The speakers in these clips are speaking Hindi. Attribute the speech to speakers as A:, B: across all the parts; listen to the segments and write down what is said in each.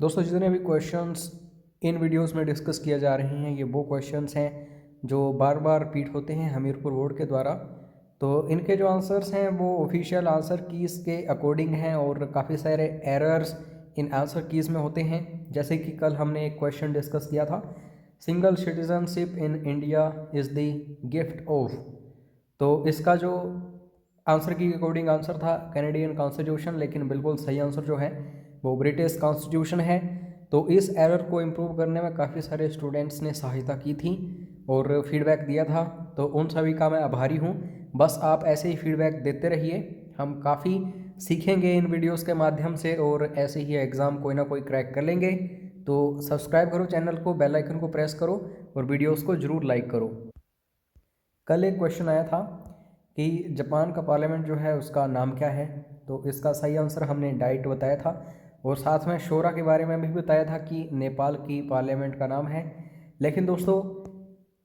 A: दोस्तों जितने भी क्वेश्चंस इन वीडियोस में डिस्कस किए जा रहे हैं ये वो क्वेश्चंस हैं जो बार बार रिपीट होते हैं हमीरपुर बोर्ड के द्वारा। तो इनके जो आंसर्स हैं वो ऑफिशियल आंसर कीज़ के अकॉर्डिंग हैं और काफ़ी सारे एरर्स इन आंसर कीज़ में होते हैं। जैसे कि कल हमने एक क्वेश्चन डिस्कस किया था, single citizenship in India is the gift of. तो इसका जो आंसर की अकॉर्डिंग आंसर था कैनेडियन कॉन्स्टिट्यूशन, लेकिन बिल्कुल सही आंसर जो है वो ब्रिटिश कॉन्स्टिट्यूशन है। तो इस एरर को इम्प्रूव करने में काफ़ी सारे स्टूडेंट्स ने सहायता की थी और फीडबैक दिया था, तो उन सभी का मैं आभारी हूँ। बस आप ऐसे ही फीडबैक देते रहिए, हम काफ़ी सीखेंगे इन वीडियोस के माध्यम से और ऐसे ही एग्ज़ाम कोई ना कोई क्रैक कर लेंगे। तो सब्सक्राइब करो चैनल को, बेल आइकन को प्रेस करो और वीडियोस को ज़रूर लाइक करो। कल एक क्वेश्चन आया था कि जापान का पार्लियामेंट जो है उसका नाम क्या है। तो इसका सही आंसर हमने डाइट बताया था और साथ में शोरा के बारे में भी बताया था कि नेपाल की पार्लियामेंट का नाम है। लेकिन दोस्तों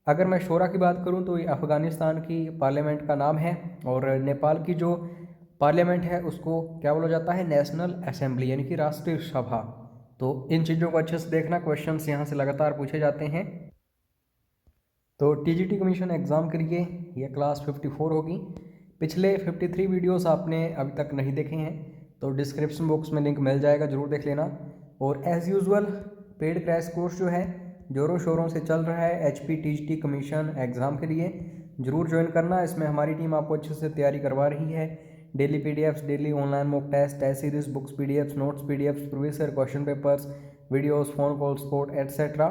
A: अगर मैं शोरा की बात करूं तो ये अफ़गानिस्तान की पार्लियामेंट का नाम है और नेपाल की जो पार्लियामेंट है उसको क्या बोला जाता है, नेशनल असेंबली यानी कि राष्ट्रीय सभा। तो इन चीज़ों को अच्छे से देखना, क्वेश्चंस यहाँ से लगातार पूछे जाते हैं। तो टीजीटी कमीशन एग्ज़ाम के लिए ये क्लास 54 होगी। पिछले 53 वीडियोस आपने अभी तक नहीं देखे हैं तो डिस्क्रिप्शन बॉक्स में लिंक मिल जाएगा, ज़रूर देख लेना। और as usual paid crash course जो है जोरों शोरों से चल रहा है एचपी टीजीटी कमीशन एग्ज़ाम के लिए, ज़रूर ज्वाइन करना। इसमें हमारी टीम आपको अच्छे से तैयारी करवा रही है। Daily PDFs, daily online mock test series, books PDFs, notes PDFs, previous year question papers, videos, phone call support etcetera.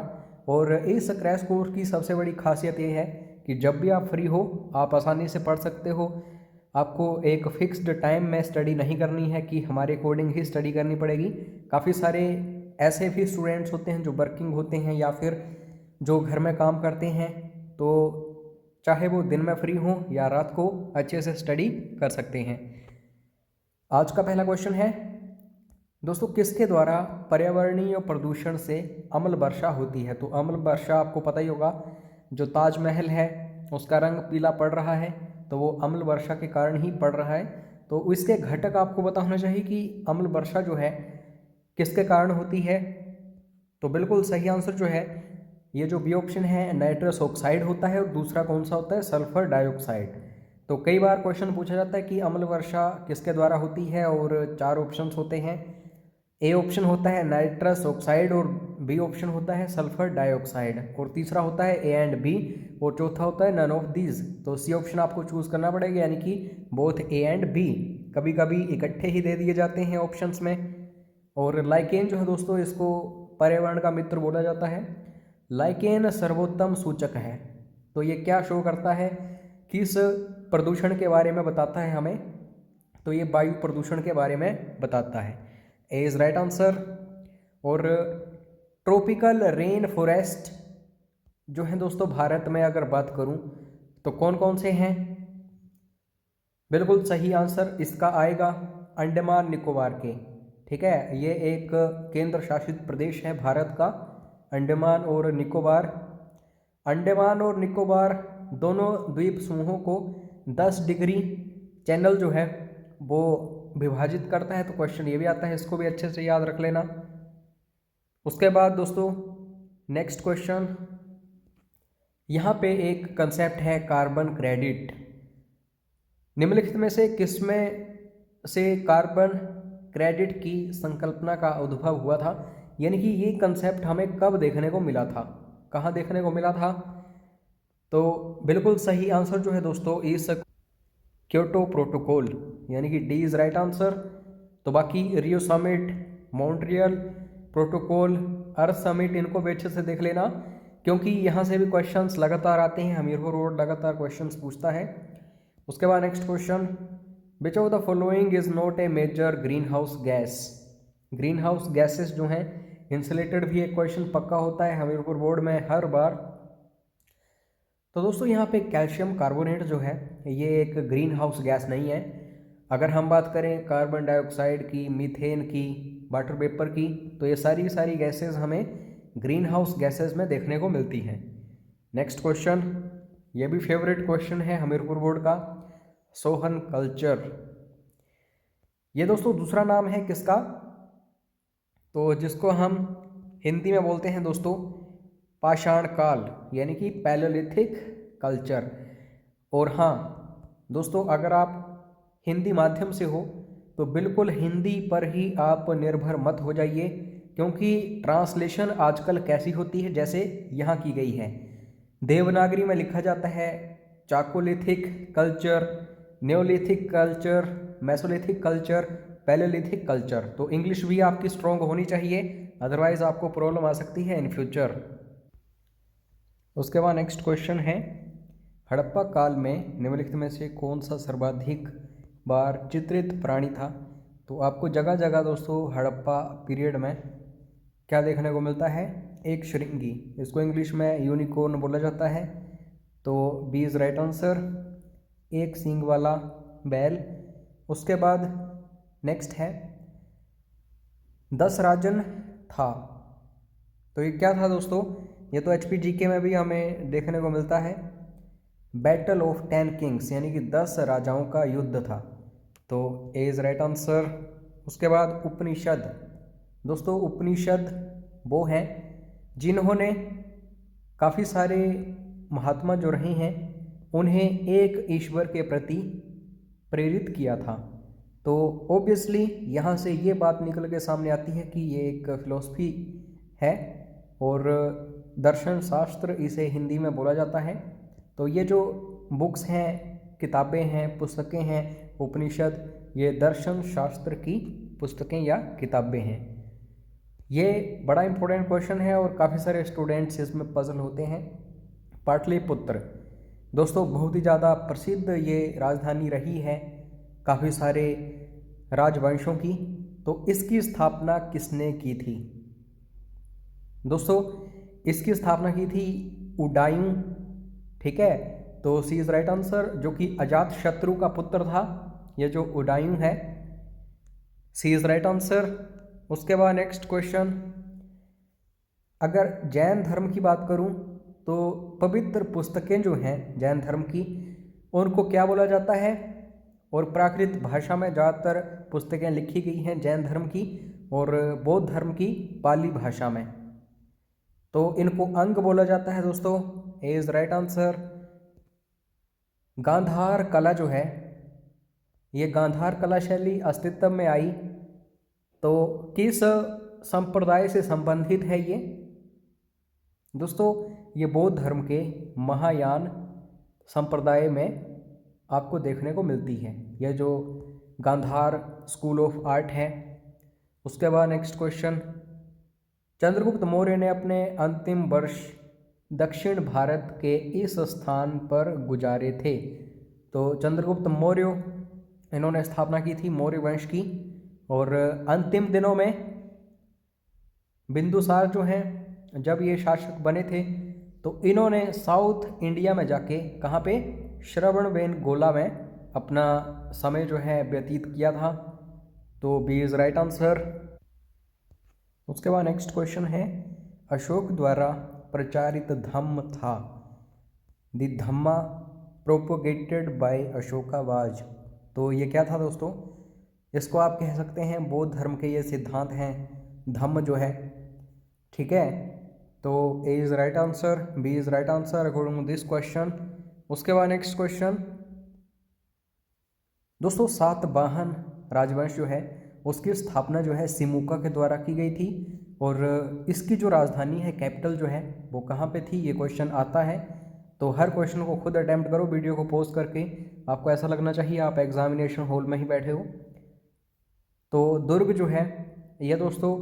A: और इस क्रैश कोर्स की सबसे बड़ी खासियत ये है कि जब भी आप फ्री हो आप आसानी से पढ़ सकते हो। आपको एक फिक्स्ड टाइम में स्टडी नहीं करनी है कि हमारे अकॉर्डिंग ही स्टडी करनी पड़ेगी। काफ़ी सारे ऐसे भी स्टूडेंट्स होते हैं जो वर्किंग होते हैं या फिर जो घर में काम करते हैं, तो चाहे वो दिन में फ्री हो या रात को अच्छे से स्टडी कर सकते हैं। आज का पहला क्वेश्चन है दोस्तों, किसके द्वारा पर्यावरणीय प्रदूषण से अम्ल वर्षा होती है। तो अम्ल वर्षा आपको पता ही होगा, जो ताजमहल है उसका रंग पीला पड़ रहा है तो वो अम्ल वर्षा के कारण ही पड़ रहा है। तो इसके घटक आपको पता होना चाहिए कि अम्ल वर्षा जो है किसके कारण होती है। तो बिल्कुल सही आंसर जो है ये जो बी ऑप्शन है, नाइट्रस ऑक्साइड होता है और दूसरा कौन सा होता है, सल्फर डाइऑक्साइड। तो कई बार क्वेश्चन पूछा जाता है कि अम्ल वर्षा किसके द्वारा होती है और चार ऑप्शंस होते हैं। ए ऑप्शन होता है नाइट्रस ऑक्साइड और बी ऑप्शन होता है सल्फर डाइऑक्साइड और तीसरा होता है ए एंड बी और चौथा होता है नन ऑफ दीज। तो सी ऑप्शन आपको चूज करना पड़ेगा, यानी कि बोथ ए एंड बी। कभी कभी इकट्ठे ही दे दिए जाते हैं ऑप्शंस में। और लाइकेन जो है दोस्तों इसको पर्यावरण का मित्र बोला जाता है। लाइकेन सर्वोत्तम सूचक है। तो ये क्या शो करता है, किस प्रदूषण के बारे में बताता है हमें, तो ये वायु प्रदूषण के बारे में बताता है। ए इज़ राइट आंसर। और ट्रॉपिकल रेन फॉरेस्ट जो है दोस्तों भारत में अगर बात करूं तो कौन कौन से हैं, बिल्कुल सही आंसर इसका आएगा अंडमान निकोबार के। ठीक है, ये एक केंद्र शासित प्रदेश है भारत का, अंडमान और निकोबार। अंडमान और निकोबार दोनों द्वीप समूहों को 10 डिग्री चैनल जो है वो विभाजित करता है। तो क्वेश्चन ये भी आता है, इसको भी अच्छे से याद रख लेना। उसके बाद दोस्तों नेक्स्ट क्वेश्चन, यहाँ पे एक कंसेप्ट है कार्बन क्रेडिट। निम्नलिखित में से किसमें से कार्बन क्रेडिट की संकल्पना का उद्भव हुआ था, यानी कि ये कंसेप्ट हमें कब देखने को मिला था, कहाँ देखने को मिला था। तो बिल्कुल सही आंसर जो है दोस्तों इस क्योटो प्रोटोकॉल, यानी कि डी इज़ राइट आंसर। तो बाकी रियो समिट, मॉन्ट्रियल प्रोटोकॉल, अर्थ समिट, इनको भी अच्छे से देख लेना क्योंकि यहाँ से भी क्वेश्चंस लगातार आते हैं। हमीरपुर रोड लगातार क्वेश्चंस पूछता है। उसके बाद next question, which of the following is not a major green house gas. Green house gases जो हैं, इंसुलेटेड भी एक क्वेश्चन पक्का होता है हमीरपुर बोर्ड में हर बार। तो दोस्तों यहाँ पे कैल्शियम कार्बोनेट जो है ये एक ग्रीन हाउस गैस नहीं है। अगर हम बात करें कार्बन डाइऑक्साइड की, मीथेन की, वाटर वेपर की, तो ये सारी सारी गैसेस हमें ग्रीन हाउस गैसेस में देखने को मिलती हैं। नेक्स्ट क्वेश्चन, ये भी फेवरेट क्वेश्चन है हमीरपुर बोर्ड का, सोहन कल्चर। ये दोस्तों दूसरा नाम है किसका, तो जिसको हम हिंदी में बोलते हैं दोस्तों पाषाण काल, यानी कि पैलोलिथिक कल्चर। और हाँ दोस्तों, अगर आप हिंदी माध्यम से हो तो बिल्कुल हिंदी पर ही आप निर्भर मत हो जाइए, क्योंकि ट्रांसलेशन आजकल कैसी होती है जैसे यहाँ की गई है। देवनागरी में लिखा जाता है chalcolithic culture, neolithic culture, mesolithic culture, palaeolithic culture. तो इंग्लिश भी आपकी स्ट्रॉन्ग होनी चाहिए, अदरवाइज आपको प्रॉब्लम आ सकती है इन फ्यूचर। उसके बाद नेक्स्ट क्वेश्चन है, हड़प्पा काल में निम्नलिखित में से कौन सा सर्वाधिक बार चित्रित प्राणी था। तो आपको जगह जगह दोस्तों हड़प्पा पीरियड में क्या देखने को मिलता है, एक श्रृंगी, इसको इंग्लिश में यूनिकॉर्न बोला जाता है। तो बी इज़ राइट आंसर, एक सींग वाला बैल। उसके बाद नेक्स्ट है 10 राजन था। तो ये क्या था दोस्तों, ये तो HPGK में भी हमें देखने को मिलता है, बैटल ऑफ 10 किंग्स, यानी कि 10 राजाओं का युद्ध था। तो ए इज़ राइट आंसर। उसके बाद उपनिषद, दोस्तों उपनिषद वो हैं जिन्होंने काफ़ी सारे महात्मा जो रहे हैं उन्हें एक ईश्वर के प्रति प्रेरित किया था। तो ऑब्वियसली यहाँ से ये बात निकल के सामने आती है कि ये एक फिलॉसफी है और दर्शन शास्त्र इसे हिंदी में बोला जाता है। तो ये जो बुक्स हैं, किताबें हैं, पुस्तकें हैं, उपनिषद, ये दर्शन शास्त्र की पुस्तकें या किताबें हैं। ये बड़ा इंपॉर्टेंट क्वेश्चन है और काफ़ी सारे स्टूडेंट्स इसमें पजल होते हैं। पाटलिपुत्र दोस्तों बहुत ही ज़्यादा प्रसिद्ध ये राजधानी रही है काफ़ी सारे राजवंशों की। तो इसकी स्थापना किसने की थी दोस्तों, इसकी स्थापना की थी उडायूं, ठीक है। तो सी इज़ राइट आंसर, जो कि अजात शत्रु का पुत्र था, ये जो उडायूं है, सी इज़ राइट आंसर। उसके बाद नेक्स्ट क्वेश्चन, अगर जैन धर्म की बात करूं तो पवित्र पुस्तकें जो हैं जैन धर्म की उनको क्या बोला जाता है, और प्राकृत भाषा में ज़्यादातर पुस्तकें लिखी गई हैं जैन धर्म की और बौद्ध धर्म की पाली भाषा में। तो इनको अंग बोला जाता है दोस्तों, A is right answer. Gandhara कला जो है, ये गांधार कला शैली अस्तित्व में आई तो किस संप्रदाय से संबंधित है ये दोस्तों, ये बौद्ध धर्म के महायान संप्रदाय में आपको देखने को मिलती है, यह जो गांधार स्कूल ऑफ आर्ट है। उसके बाद नेक्स्ट क्वेश्चन, चंद्रगुप्त मौर्य ने अपने अंतिम वर्ष दक्षिण भारत के इस स्थान पर गुजारे थे। तो चंद्रगुप्त मौर्य इन्होंने स्थापना की थी मौर्य वंश की, और अंतिम दिनों में बिंदुसार जो हैं जब ये शासक बने थे तो इन्होंने साउथ इंडिया में जाके कहाँ पे, श्रवणबेलगोला में अपना समय जो है व्यतीत किया था। तो बी इज़ राइट आंसर। उसके बाद नेक्स्ट क्वेश्चन है, अशोक द्वारा प्रचारित धम्म था, द धम्मा प्रोपोगेटेड बाय अशोकावाज। तो ये क्या था दोस्तों, इसको आप कह सकते हैं बौद्ध धर्म के ये सिद्धांत हैं, धम्म जो है, ठीक है। तो A is right answer, B is right answer according to this question. उसके बाद नेक्स्ट क्वेश्चन दोस्तों, सातवाहन राजवंश जो है उसकी स्थापना जो है सिमुका के द्वारा की गई थी, और इसकी जो राजधानी है, कैपिटल जो है वो कहाँ पे थी, ये क्वेश्चन आता है। तो हर क्वेश्चन को खुद अटैम्प्ट करो, वीडियो को पॉज करके, आपको ऐसा लगना चाहिए आप एग्जामिनेशन हॉल में ही बैठे हो। तो दुर्ग जो है यह दोस्तों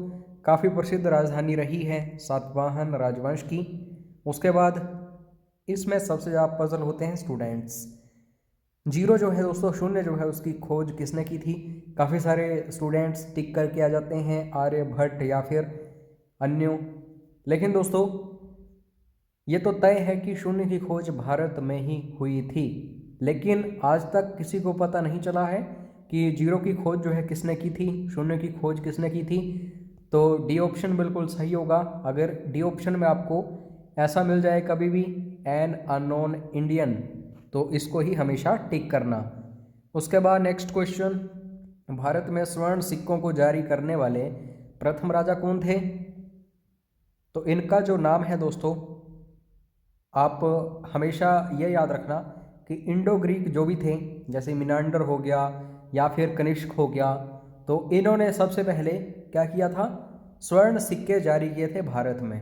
A: काफ़ी प्रसिद्ध राजधानी रही है सातवाहन राजवंश की। उसके बाद इसमें सबसे ज़्यादा पजल होते हैं स्टूडेंट्स, जीरो जो है दोस्तों, शून्य जो है उसकी खोज किसने की थी। काफ़ी सारे स्टूडेंट्स टिक करके आ जाते हैं आर्यभट्ट या फिर अन्यों, लेकिन दोस्तों ये तो तय है कि शून्य की खोज भारत में ही हुई थी, लेकिन आज तक किसी को पता नहीं चला है कि जीरो की खोज जो है किसने की थी, शून्य की खोज किसने की थी। तो डी ऑप्शन बिल्कुल सही होगा। अगर डी ऑप्शन में आपको ऐसा मिल जाए कभी भी एन अननोन इंडियन, तो इसको ही हमेशा टिक करना। उसके बाद नेक्स्ट क्वेश्चन, भारत में स्वर्ण सिक्कों को जारी करने वाले प्रथम राजा कौन थे? तो इनका जो नाम है दोस्तों, आप हमेशा ये याद रखना कि इंडो ग्रीक जो भी थे, जैसे मिनांडर हो गया या फिर कनिष्क हो गया, तो इन्होंने सबसे पहले क्या किया था? स्वर्ण सिक्के जारी किए थे भारत में।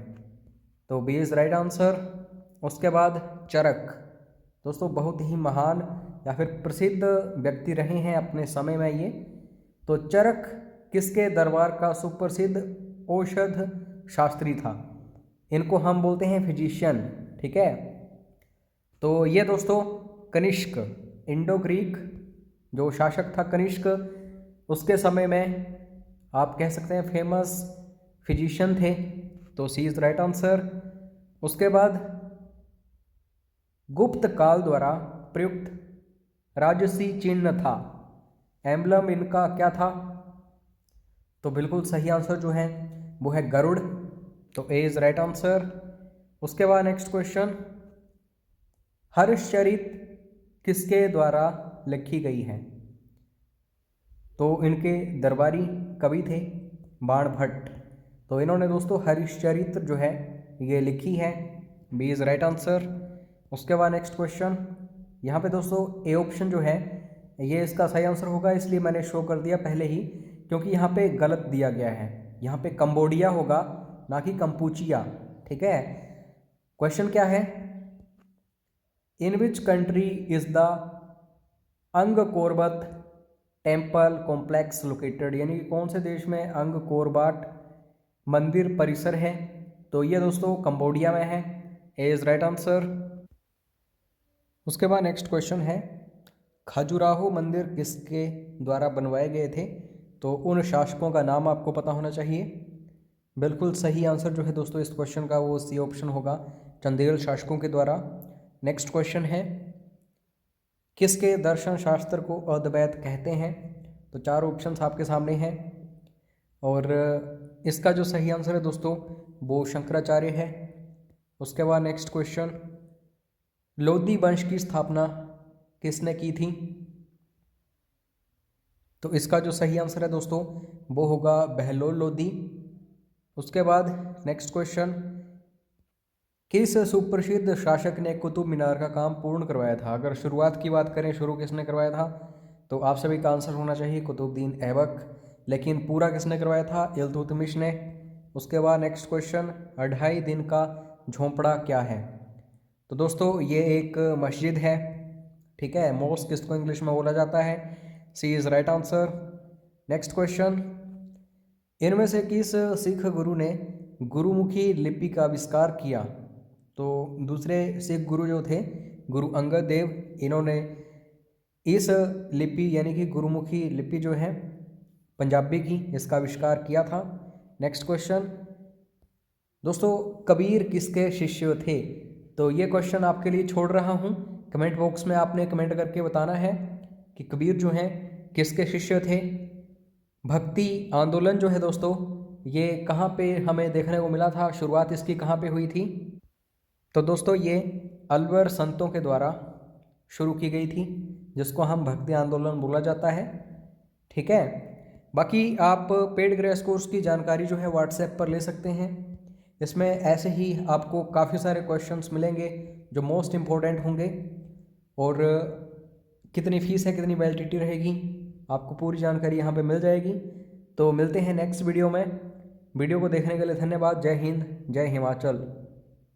A: तो बी इज़ राइट आंसर। उसके बाद चरक, दोस्तों बहुत ही महान या फिर प्रसिद्ध व्यक्ति रहे हैं अपने समय में ये। तो चरक किसके दरबार का सुप्रसिद्ध औषध शास्त्री था? इनको हम बोलते हैं फिजिशियन, ठीक है। तो ये दोस्तों कनिष्क, इंडो ग्रीक जो शासक था कनिष्क, उसके समय में आप कह सकते हैं फेमस फिजिशियन थे। तो सी इज़ राइट आंसर। उसके बाद गुप्त काल द्वारा प्रयुक्त राजसी चिन्ह था, एम्बलम इनका क्या था? तो बिल्कुल सही आंसर जो है वो है गरुड़। तो ए इज़ राइट आंसर। उसके बाद नेक्स्ट क्वेश्चन, हर्षचरित किसके द्वारा लिखी गई है? तो इनके दरबारी कवि थे बाणभट्ट। तो इन्होंने दोस्तों हरिश्चरित जो है ये लिखी है। B is right answer. उसके बाद नेक्स्ट क्वेश्चन, यहाँ पे दोस्तों ए ऑप्शन जो है ये इसका सही आंसर होगा, इसलिए मैंने शो कर दिया पहले ही, क्योंकि यहाँ पे गलत दिया गया है। यहाँ पे कंबोडिया होगा, ना कि कंपूचिया, ठीक है। क्वेश्चन क्या है? In which country is the Angkor Wat temple complex located? यानी कि कौन से देश में अंगकोर वाट मंदिर परिसर है? तो ये दोस्तों कंबोडिया में है। ए इज़ राइट आंसर। उसके बाद नेक्स्ट क्वेश्चन है, खजुराहो मंदिर किसके द्वारा बनवाए गए थे? तो उन शासकों का नाम आपको पता होना चाहिए। बिल्कुल सही आंसर जो है दोस्तों इस क्वेश्चन का वो सी ऑप्शन होगा, चंदेल शासकों के द्वारा। नेक्स्ट क्वेश्चन है, किसके दर्शन शास्त्र को अद्वैत कहते हैं? तो चार ऑप्शंस आपके सामने हैं और इसका जो सही आंसर है दोस्तों वो शंकराचार्य है। उसके बाद नेक्स्ट क्वेश्चन, लोधी वंश की स्थापना किसने की थी? तो इसका जो सही आंसर है दोस्तों वो होगा बहलोल लोधी। उसके बाद नेक्स्ट क्वेश्चन, किस सुप्रसिद्ध शासक ने कुतुब मीनार का काम पूर्ण करवाया था? अगर शुरुआत की बात करें, शुरू किसने करवाया था, तो आप सभी का आंसर होना चाहिए कुतुबुद्दीन ऐबक। लेकिन पूरा किसने करवाया था? इल्तुतमिश ने। उसके बाद नेक्स्ट क्वेश्चन, 2.5 दिन का झोंपड़ा क्या है? तो दोस्तों ये एक मस्जिद है, ठीक है, मॉस्क इसको इंग्लिश में बोला जाता है। C is right answer. Next question, इनमें से किस सिख गुरु ने गुरुमुखी लिपि का आविष्कार किया? तो दूसरे सिख गुरु जो थे गुरु अंगद देव, इन्होंने इस लिपि यानी कि गुरुमुखी लिपि जो है पंजाबी की, इसका आविष्कार किया था। नेक्स्ट क्वेश्चन, दोस्तों कबीर किसके शिष्य थे? तो ये क्वेश्चन आपके लिए छोड़ रहा हूँ, कमेंट बॉक्स में आपने कमेंट करके बताना है कि कबीर जो हैं किसके शिष्य थे। भक्ति आंदोलन जो है दोस्तों ये कहाँ पे हमें देखने को मिला था, शुरुआत इसकी कहाँ पे हुई थी? तो दोस्तों ये अलवर संतों के द्वारा शुरू की गई थी, जिसको हम भक्ति आंदोलन बोला जाता है, ठीक है। बाकी आप पेड क्रैश कोर्स की जानकारी जो है व्हाट्सएप पर ले सकते हैं। इसमें ऐसे ही आपको काफ़ी सारे क्वेश्चंस मिलेंगे जो मोस्ट इम्पोर्टेंट होंगे, और कितनी फ़ीस है, कितनी वैलिडिटी रहेगी, आपको पूरी जानकारी यहाँ पे मिल जाएगी। तो मिलते हैं नेक्स्ट वीडियो में। वीडियो को देखने के लिए धन्यवाद। जय हिंद, जय हिमाचल।